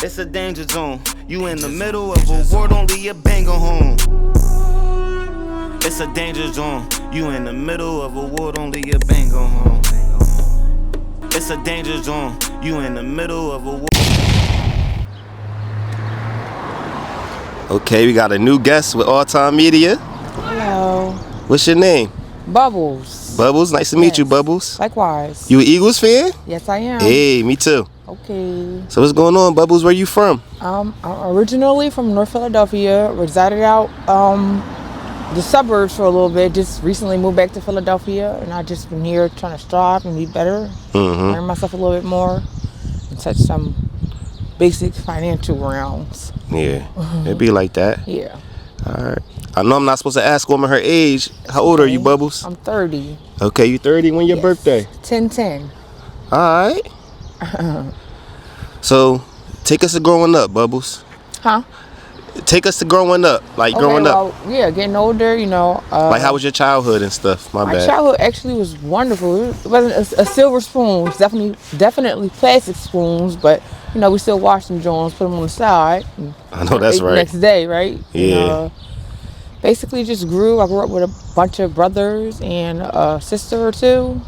It's a danger zone. You in the middle of a war, don't leave your banger home. It's a danger zone. You in the middle of a war, don't leave your banger home. It's a danger zone. You in the middle of a war. Okay, we got a new guest with All Time Media. Hello. What's your name? Bubbles. Bubbles, nice to meet you, Bubbles. Likewise. You an Eagles fan? Yes, I am. Hey, me too. Okay. So what's going on, Bubbles? Where you from? I'm originally from North Philadelphia. Resided out the suburbs for a little bit. Just recently moved back to Philadelphia, and I just been here trying to strive and be better, learn myself a little bit more, and touch some basic financial realms. Yeah, it'd be like that. Yeah. All right. I know I'm not supposed to ask a woman her age. How old are you, Bubbles? I'm 30. Okay, you 30. When your birthday? 10/10. All right. So, take us to growing up, Bubbles. Huh? Take us to growing up, like growing up. Yeah, getting older, you know. Like, how was your childhood and stuff? My bad. childhood actually was wonderful. It wasn't a silver spoon. It was definitely plastic spoons, but, you know, we still wash them Jones, put them on the side. I know that's right. Next day, right? Yeah. And, basically just grew. I grew up with a bunch of brothers and a sister or two.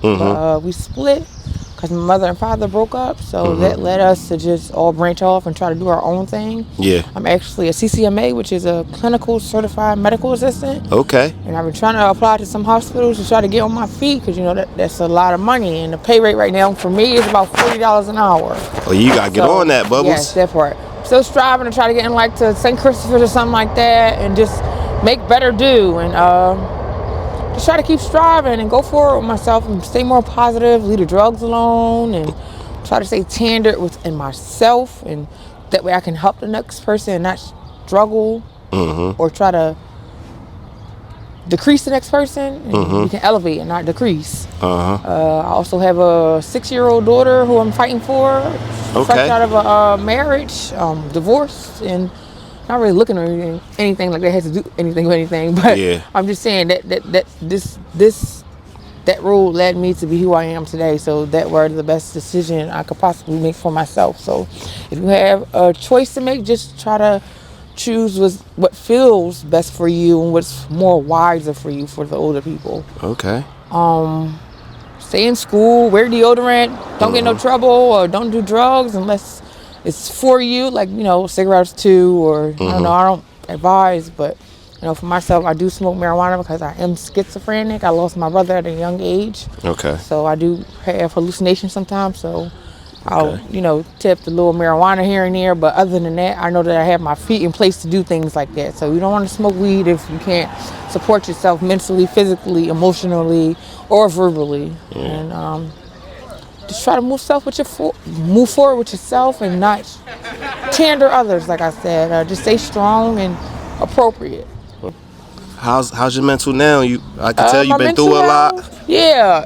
We split because my mother and father broke up, so that led us to just all branch off and try to do our own thing. Yeah. I'm actually a CCMA, which is a clinical certified medical assistant. Okay. And I've been trying to apply to some hospitals to try to get on my feet because, you know, that's a lot of money. And the pay rate right now for me is about $40 an hour. Oh, you got to get on that, Bubbles. Yes, that part. Still striving to try to get in like to St. Christopher's or something like that and just make better do and just try to keep striving and go forward with myself and stay more positive, leave the drugs alone, and try to stay tender within myself, and that way I can help the next person and not struggle or try to decrease the next person, and we can elevate and not decrease. I also have a 6-year-old daughter who I'm fighting for. Fresh out of a marriage, divorce, and not really looking at anything like that has to do anything with anything, but I'm just saying that road led me to be who I am today. So that was the best decision I could possibly make for myself. So if you have a choice to make, just try to choose what feels best for you and what's more wiser for you for the older people. Okay. Stay in school, wear deodorant, don't get in no trouble, or don't do drugs unless it's for you, like, you know, cigarettes too, or I don't know, I don't advise, but, you know, for myself, I do smoke marijuana because I am schizophrenic. I lost my brother at a young age. Okay. So I do have hallucinations sometimes, so I'll, you know, tip the little marijuana here and there, but other than that, I know that I have my feet in place to do things like that. So you don't want to smoke weed if you can't support yourself mentally, physically, emotionally, or verbally. And just try to move forward with yourself and not tender others, like I said. Just stay strong and appropriate. How's your mental now? I can tell you've been through a lot. Yeah,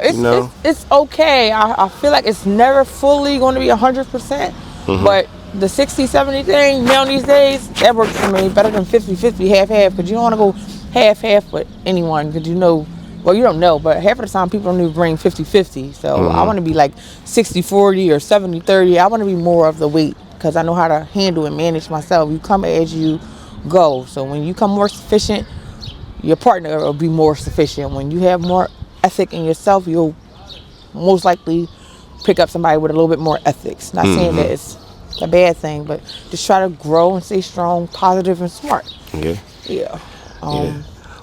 it's okay. I feel like it's never fully going to be 100%, but the 60-70 thing now these days, that works for me better than 50-50, half-half, because you don't want to go half-half with anyone, because you know, well, you don't know, but half of the time people don't even bring 50-50. So I want to be like 60-40 or 70-30. I want to be more of the weight because I know how to handle and manage myself. You come as you go. So when you come more sufficient, your partner will be more sufficient. When you have more ethic in yourself, you'll most likely pick up somebody with a little bit more ethics. Not saying that it's a bad thing, but just try to grow and stay strong, positive, and smart. Yeah.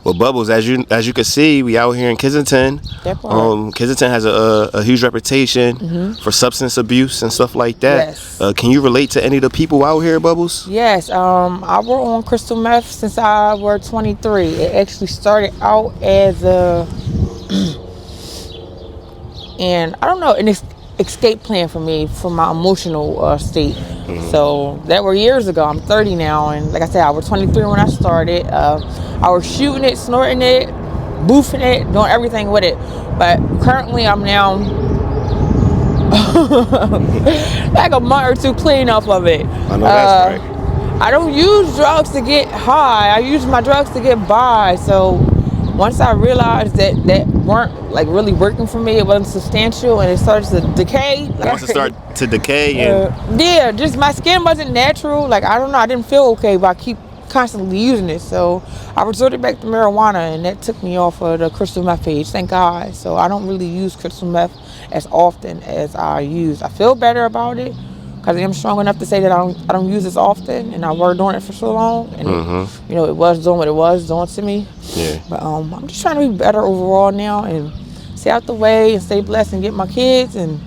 Well, Bubbles, as you can see, we out here in Kensington. Kensington has a huge reputation for substance abuse and stuff like that. Yes. Can you relate to any of the people out here, Bubbles? Yes. I work on crystal meth since I was 23. It actually started out as and I don't know, an escape plan for me for my emotional state. So that were years ago. I'm 30 now, and like I said, I was 23 when I started. I was shooting it, snorting it, boofing it, doing everything with it. But currently I'm now like a month or two clean off of it. I know that's right. I don't use drugs to get high. I use my drugs to get by. So once I realized that weren't like really working for me. It wasn't substantial, and it started to decay. Once it start to decay, and yeah, just my skin wasn't natural. Like, I don't know, I didn't feel okay, but I keep constantly using it. So I resorted back to marijuana, and that took me off of the crystal meth page, thank God. So I don't really use crystal meth as often as I use. I feel better about it because I'm strong enough to say that I don't use this often, and I were doing it for so long, and it was doing what it was doing to me. Yeah. But I'm just trying to be better overall now and stay out the way and stay blessed and get my kids and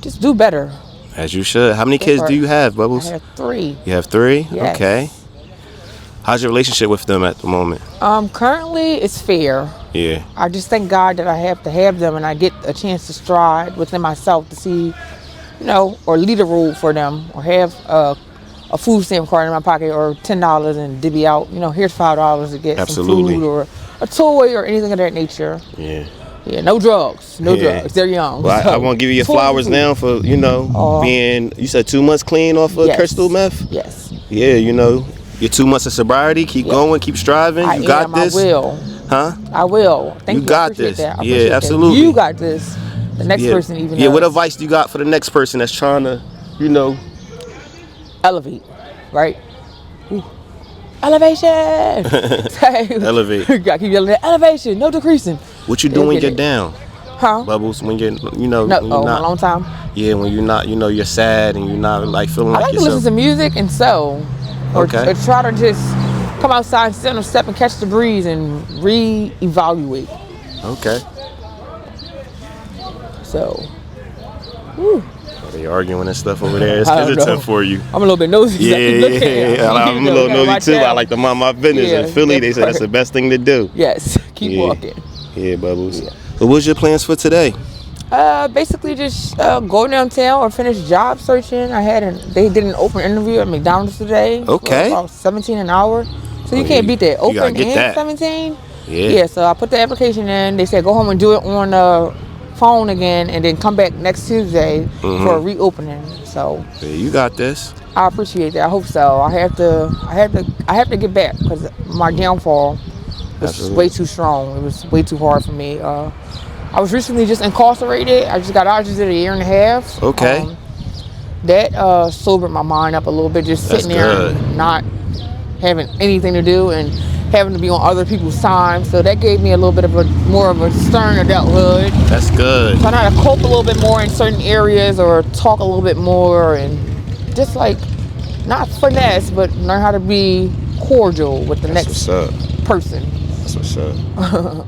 just do better. As you should. How many kids do you have, Bubbles? I have 3. You have 3? Yes. Okay. How's your relationship with them at the moment? Currently it's fair. Yeah. I just thank God that I have to have them and I get a chance to stride within myself to see, or lead a role for them, or have a food stamp card in my pocket, or $10 and divvy out, here's $5 to get some food or a toy or anything of that nature. Yeah. Yeah, no drugs. No drugs. They're young. Well, so, I want to give you your flowers now for, being, you said 2 months clean off of crystal meth? Yes. Yeah, your 2 months of sobriety. Keep going, keep striving. You got this. I will. Huh? I will. Thank you. You got this. That. Yeah, absolutely. That. You got this. The next person even Yeah, what advice do you got for the next person that's trying to, elevate, right? Ooh. Elevation! Elevate. You gotta keep yelling at elevation, no decreasing. What you do when you're down? Huh? Bubbles, when you're, a long time. Yeah, when you're not, you're sad and you're not like feeling like yourself. I like to listen to music and sew. Or try to just come outside and sit on a step and catch the breeze and re-evaluate. Okay. So, woo. They arguing and stuff over there. It's hesitant for you. I'm a little bit nosy. Yeah, I'm a little nosy too. I like to mind my business. In Philly, they say that's the best thing to do. Yes, keep walking. Yeah, Bubbles. Yeah. So what's your plans for today? Basically just go downtown or finish job searching. They did an open interview at McDonald's today. Okay. For about $17 an hour. So you can't beat that. Open and that. 17. Yeah. Yeah. So I put the application in. They said go home and do it on the phone again, and then come back next Tuesday for a reopening. So. Yeah, you got this. I appreciate that. I hope so. I have to get back because my downfall was way too strong. It was way too hard for me. I was recently just incarcerated. I just got out. I just did a year and a half. Okay. That sobered my mind up a little bit, just sitting there and not having anything to do and having to be on other people's time. So that gave me a little bit of more of a stern adulthood. That's good. So I know how to cope a little bit more in certain areas or talk a little bit more and just like not finesse, but learn how to be cordial with the next person. That's what's up.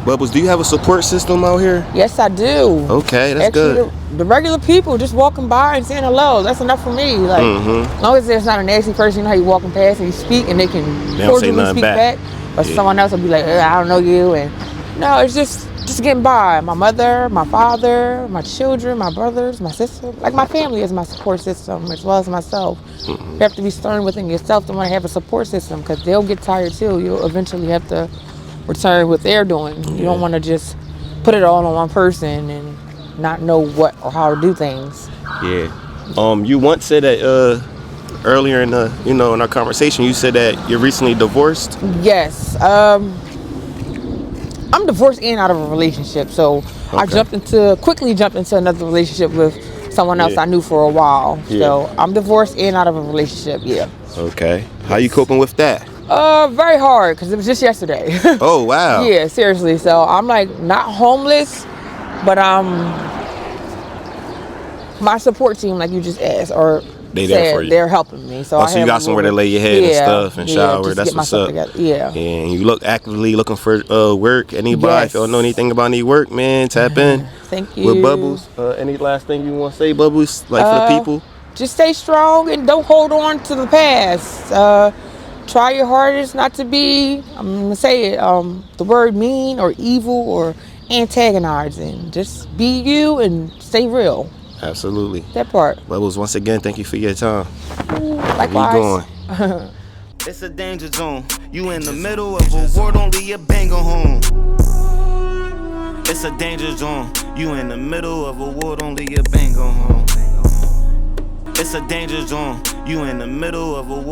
Bubbles, do you have a support system out here? Yes, I do. Okay, that's good. The regular people just walking by and saying hello, that's enough for me. Like, as long as there's not a nasty person, how you walking past and you speak and they can cordially speak back. Or someone else will be like, I don't know you. And no, it's just getting by. My mother, my father, my children, my brothers, my sister. Like my family is my support system as well as myself. You have to be stern within yourself to want to have a support system because they'll get tired too. You'll eventually have to return what they're doing. You don't want to just put it all on one person and not know what or how to do things. Yeah. You once said that earlier in the in our conversation, you said that you're recently divorced. Yes. I'm divorced and out of a relationship, so I quickly jumped into another relationship with someone else I knew for a while. So I'm divorced and out of a relationship. Yeah. Okay. How you coping with that? Very hard because it was just yesterday. Oh wow. Yeah, seriously. So I'm like not homeless, but my support team, like you just asked, or they there for you. They're helping me. So so you got somewhere to lay your head and stuff and shower. That's what's up. Yeah. And you actively looking for work. Anybody if you don't know anything about any work, man, tap in. Thank you. With Bubbles. Any last thing you want to say, Bubbles? Like for the people? Just stay strong and don't hold on to the past. Try your hardest not to be, I'm going to say it, the word mean or evil or antagonizing. Just be you and stay real. Absolutely. That part. Bubbles, once again, thank you for your time. Likewise. Where you going? It's a danger zone. You in the middle of a war, don't leave your banger home. It's a danger zone. You in the middle of a war, don't leave your banger home. It's a danger zone. You in the middle of a war.